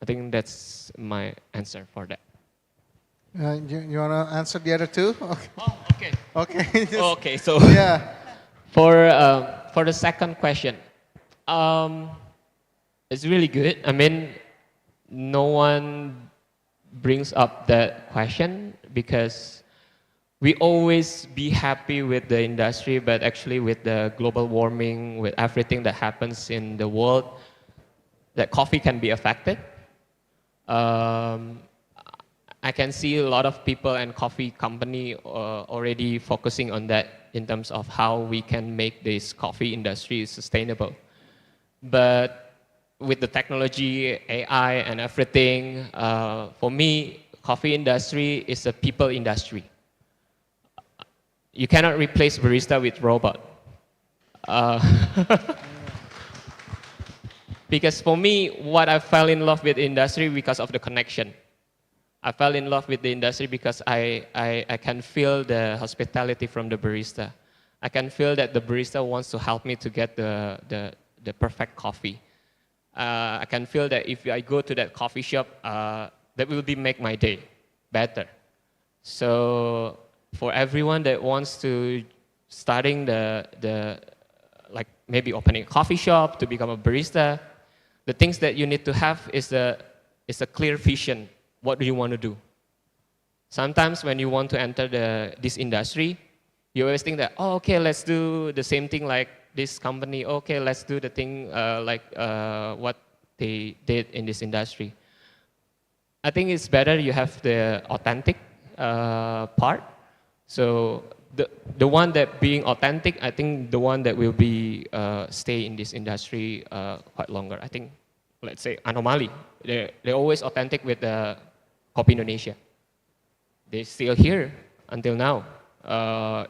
I think that's my answer for that. You want to answer the other two? Okay. Oh, okay. Okay. Okay, so Yeah. for the second question, it's really good. I mean, no one brings up that question because we always be happy with the industry, but actually with the global warming, with everything that happens in the world, that coffee can be affected. I can see a lot of people and coffee company already focusing on that in terms of how we can make this coffee industry sustainable. But with the technology, AI and everything, for me, coffee industry is a people industry. You cannot replace barista with robot. Because for me, what I fell in love with industry because of the connection. I fell in love with the industry because I can feel the hospitality from the barista. I can feel that the barista wants to help me to get the perfect coffee. I can feel that if I go to that coffee shop, that will make my day better. So for everyone that wants to starting like maybe opening a coffee shop to become a barista, the things that you need to have is a clear vision. What do you want to do? Sometimes when you want to enter this industry, you always think that, oh, okay, let's do the same thing like this company. Okay, let's do the thing like what they did in this industry. I think it's better you have the authentic part. So the one that being authentic, I think the one that will be stay in this industry quite longer. I think, let's say Anomaly, they're always authentic with the Kopi Indonesia. They're still here until now,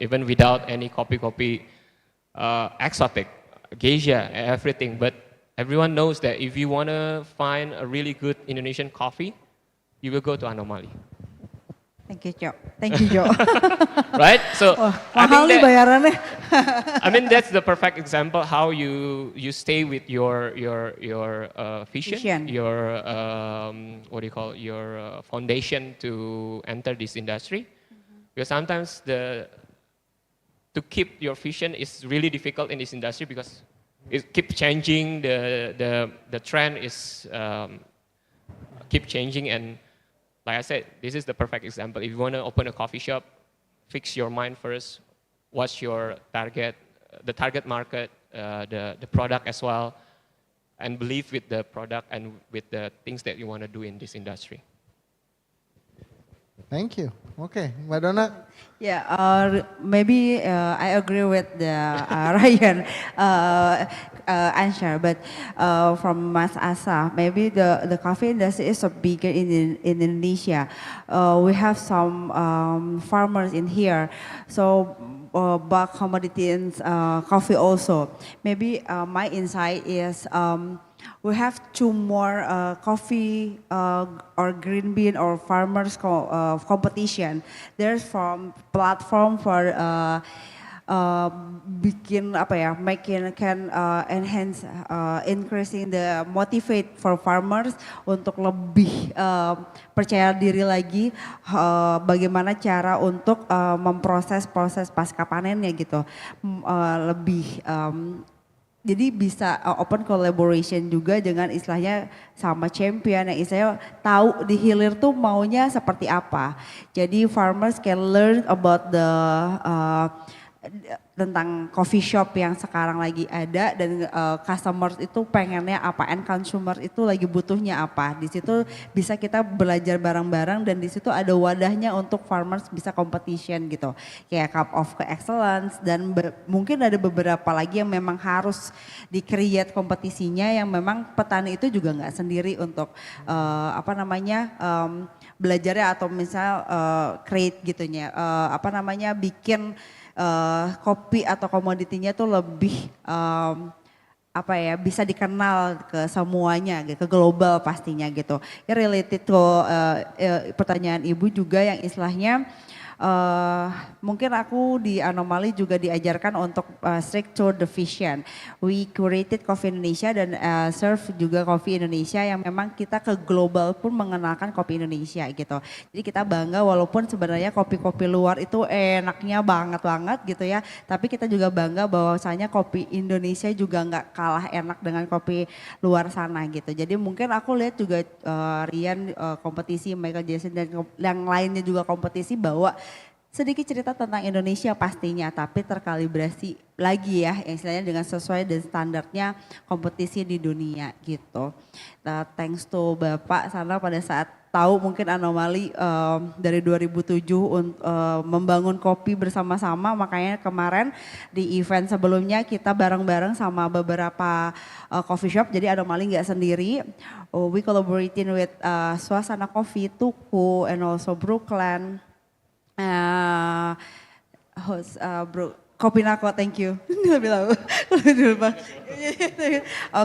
even without any kopi exotic, geisha, everything. But everyone knows that if you want to find a really good Indonesian coffee, you will go to Anomaly. Thank you, Jo. Thank you, Jo. Right? So Wah, I mahal nih think that, bayarannya. I mean that's the perfect example how you stay with your vision, Vision. your what do you call your foundation to enter this industry. Because sometimes to keep your vision is really difficult in this industry because it keeps changing. The trend is keep changing, and like I said, this is the perfect example. If you want to open a coffee shop, fix your mind first. What's your target, the target market, the product as well, and believe with the product and with the things that you want to do in this industry. Thank you. Okay, Madonna. Yeah, maybe I agree with the Ryan answer, but from Mas Asa, maybe the coffee industry is so bigger in Indonesia. We have some farmers in here, so bulk commodity in coffee also. Maybe my insight is we have two more coffee or green bean or farmers competition. There's from platform for bikin apa ya, making can enhance increasing the motivate for farmers untuk lebih percaya diri lagi bagaimana cara untuk memproses proses pasca panennya gitu, lebih jadi bisa open collaboration juga dengan istilahnya sama champion yang istilahnya tahu di hilir tuh maunya seperti apa. Jadi farmers can learn about the tentang coffee shop yang sekarang lagi ada dan customers itu pengennya apa and consumers itu lagi butuhnya apa. Di situ bisa kita belajar bareng-bareng dan di situ ada wadahnya untuk farmers bisa competition gitu. Kayak Cup of Excellence dan mungkin ada beberapa lagi yang memang harus di-create kompetisinya yang memang petani itu juga nggak sendiri untuk belajarnya atau misal create gitunya bikin kopi atau komoditinya tuh lebih bisa dikenal ke semuanya gitu, ke global pastinya gitu. Ya related to pertanyaan Ibu juga yang istilahnya mungkin aku di Anomali juga diajarkan untuk strict to the vision. We curated Coffee Indonesia dan serve juga Coffee Indonesia yang memang kita ke global pun mengenalkan kopi Indonesia gitu. Jadi kita bangga walaupun sebenarnya kopi-kopi luar itu enaknya banget gitu ya. Tapi kita juga bangga bahwasanya kopi Indonesia juga nggak kalah enak dengan kopi luar sana gitu. Jadi mungkin aku lihat juga Rian kompetisi, Michael Jackson dan yang lainnya juga kompetisi bahwa sedikit cerita tentang Indonesia pastinya, tapi terkalibrasi lagi ya, yang istilahnya dengan sesuai dan standarnya kompetisi di dunia gitu. Nah, thanks to Bapak sana pada saat tahu mungkin Anomali dari 2007 membangun kopi bersama-sama, makanya kemarin di event sebelumnya kita bareng-bareng sama beberapa coffee shop, jadi Anomali nggak sendiri. We collaborating with Suasana Coffee, Tuku, and also Brooklyn. Kopinako, thank you.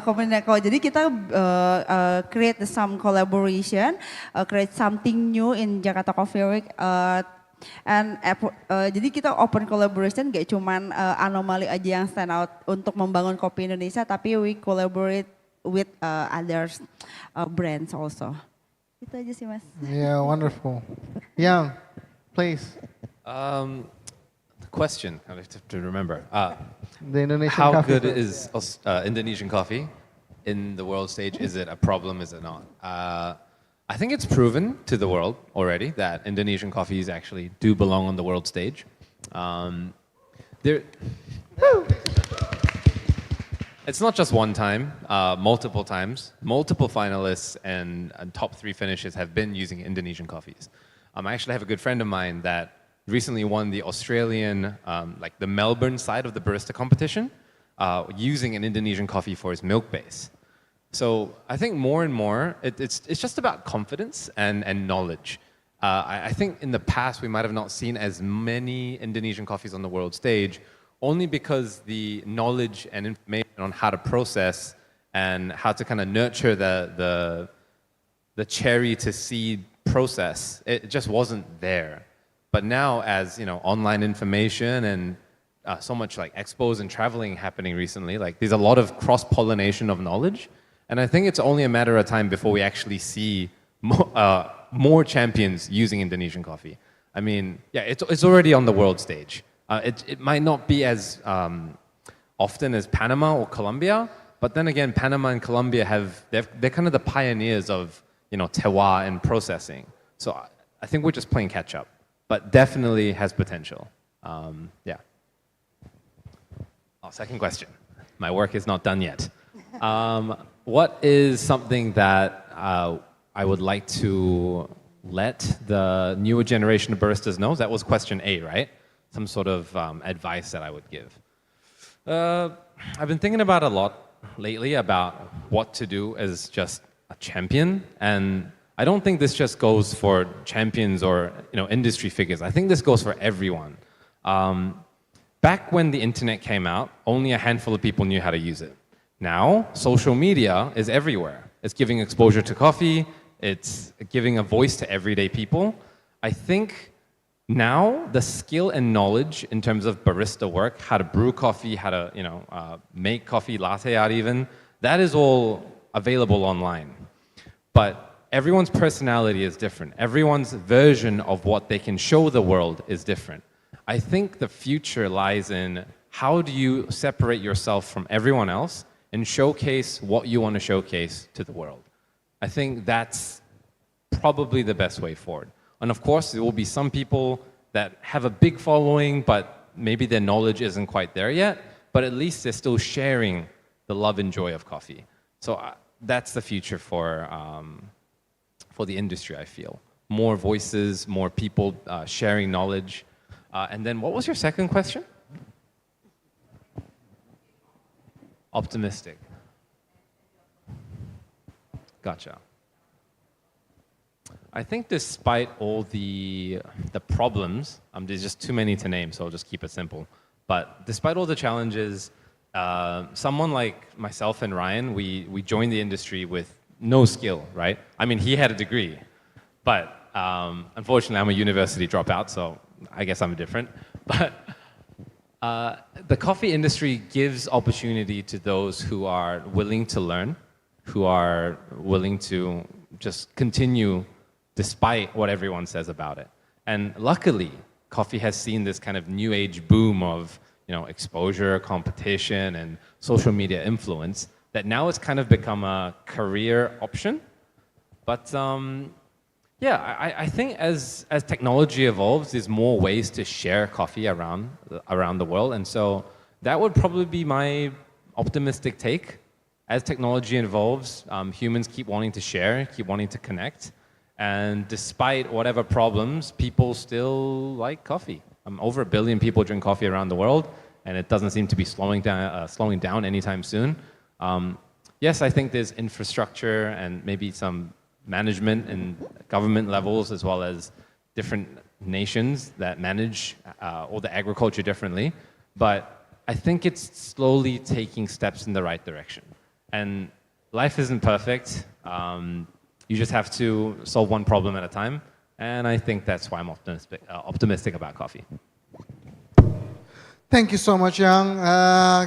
Kopinako. Jadi kita create some collaboration, create something new in Jakarta Coffee Week. Jadi kita open collaboration, gak cuman Anomali aja yang stand out untuk membangun kopi Indonesia, tapi we collaborate with others brands also. Itu aja sih Mas. Yeah, wonderful. Yang, please. The question, I have to remember. The Indonesian how coffee. good is Indonesian coffee in the world stage? Is it a problem? Is it not? I think it's proven to the world already that Indonesian coffees actually do belong on the world stage. It's not just one time, multiple times. Multiple finalists and top 3 finishes have been using Indonesian coffees. I actually have a good friend of mine that recently won the Australian, the Melbourne side of the barista competition, using an Indonesian coffee for his milk base. So I think more and more, it's just about confidence and knowledge. I think in the past we might have not seen as many Indonesian coffees on the world stage, only because the knowledge and information on how to process and how to kind of nurture the cherry to seed process, it just wasn't there. But now, as online information and so much like expos and traveling happening recently, there's a lot of cross-pollination of knowledge, and I think it's only a matter of time before we actually see more champions using Indonesian coffee. I mean, yeah, it's already on the world stage. It might not be as often as Panama or Colombia, but then again, Panama and Colombia they're kind of the pioneers of terroir and processing. So I think we're just playing catch up, but definitely has potential. Yeah. Second question. My work is not done yet. What is something that I would like to let the newer generation of baristas know? That was question A, right? Some sort of advice that I would give. I've been thinking about a lot lately about what to do as just a champion, and I don't think this just goes for champions or industry figures. I think this goes for everyone. Back when the internet came out, only a handful of people knew how to use it. Now, social media is everywhere. It's giving exposure to coffee. It's giving a voice to everyday people. I think now the skill and knowledge in terms of barista work, how to brew coffee, how to make coffee, latte art even, that is all available online. But everyone's personality is different. Everyone's version of what they can show the world is different. I think the future lies in how do you separate yourself from everyone else and showcase what you want to showcase to the world. I think that's probably the best way forward. And of course, there will be some people that have a big following, but maybe their knowledge isn't quite there yet, but at least they're still sharing the love and joy of coffee. So that's the future for the industry, I feel. More voices, more people sharing knowledge. And then what was your second question? Optimistic. Gotcha. I think despite all the problems, there's just too many to name, so I'll just keep it simple. But despite all the challenges, someone like myself and Ryan, we joined the industry with no skill, right? I mean, he had a degree, but unfortunately, I'm a university dropout, so I guess I'm different. But the coffee industry gives opportunity to those who are willing to learn, who are willing to just continue despite what everyone says about it. And luckily, coffee has seen this kind of new age boom of exposure, competition, and social media influence that now it's kind of become a career option. But yeah, I think as technology evolves, there's more ways to share coffee around the world. And so that would probably be my optimistic take. As technology evolves, humans keep wanting to share, keep wanting to connect. And despite whatever problems, people still like coffee. Over 1 billion people drink coffee around the world, and it doesn't seem to be slowing down anytime soon. Yes, I think there's infrastructure and maybe some management and government levels, as well as different nations that manage all the agriculture differently. But I think it's slowly taking steps in the right direction. And life isn't perfect. You just have to solve one problem at a time. And I think that's why I'm optimistic about coffee. Thank you so much, Yang.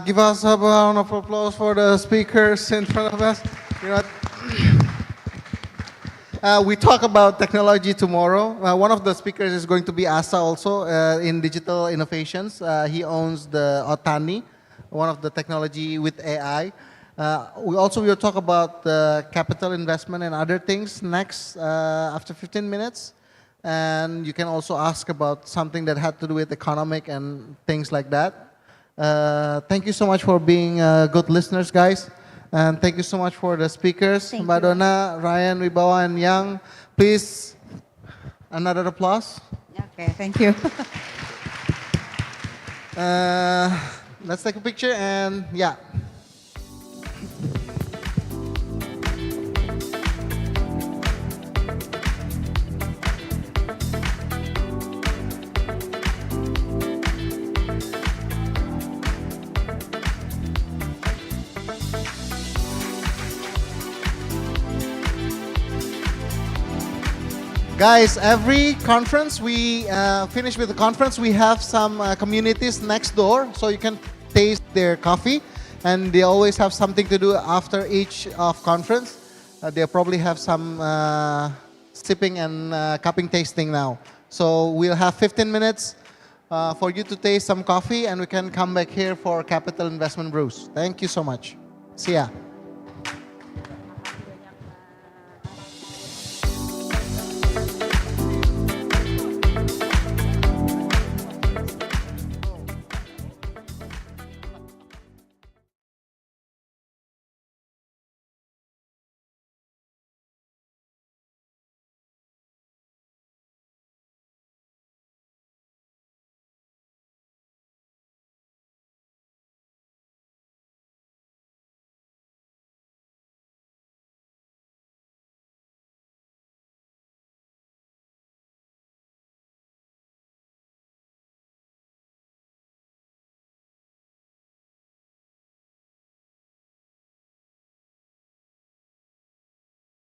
Give us a round of applause for the speakers in front of us. We talk about technology tomorrow. One of the speakers is going to be Asa also in digital innovations. He owns the Otani, one of the technology with AI. We will talk about capital investment and other things next after 15 minutes. And you can also ask about something that had to do with economic and things like that. Thank you so much for being good listeners, guys. And thank you so much for the speakers, Madonna, Ryan, Wibawa, and Yang. Please, another applause. Okay, thank you. Let's take a picture and yeah. Guys, every conference we finish with the conference, we have some communities next door, so you can taste their coffee, and they always have something to do after each of conference. They probably have some sipping and cupping tasting now. So we'll have 15 minutes for you to taste some coffee, and we can come back here for Capital Investment Brews. Thank you so much. See ya.